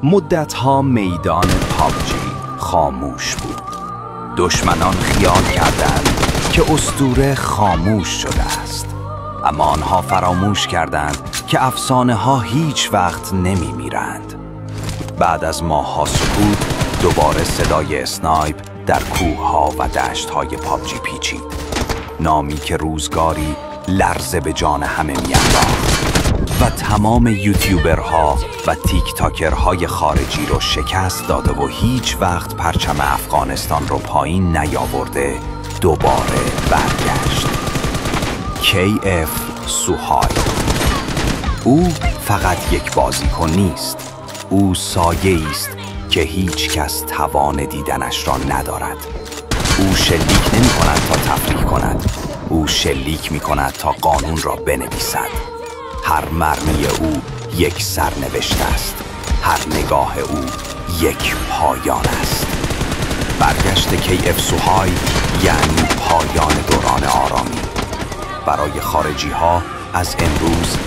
مدتها میدان پابجی خاموش بود. دشمنان خیال کردند که اسطوره خاموش شده است، اما آنها فراموش کردند که افسانه ها هیچ وقت نمی میرند. بعد از ماه‌ها سکوت، دوباره صدای اسنایپ در کوه‌ها و دشت‌های پابجی پیچید. نامی که روزگاری لرزه به جان همه می‌انداخت و تمام یوتیوبرها و تیک تاکرهای خارجی رو شکست داده و هیچ وقت پرچم افغانستان رو پایین نیاورده دوباره برگشت. KF سوهای. او فقط یک بازیکن نیست، او سایه‌ای است که هیچ کس توان دیدنش را ندارد. او شلیک نمی کند تا تفریح کند، او شلیک می کند تا قانون را بنویسد. هر مرمی او یک سرنوشت است، هر نگاه او یک پایان است. برگشت KF سوهای یعنی پایان دوران آرامی. برای خارجی ها از امروز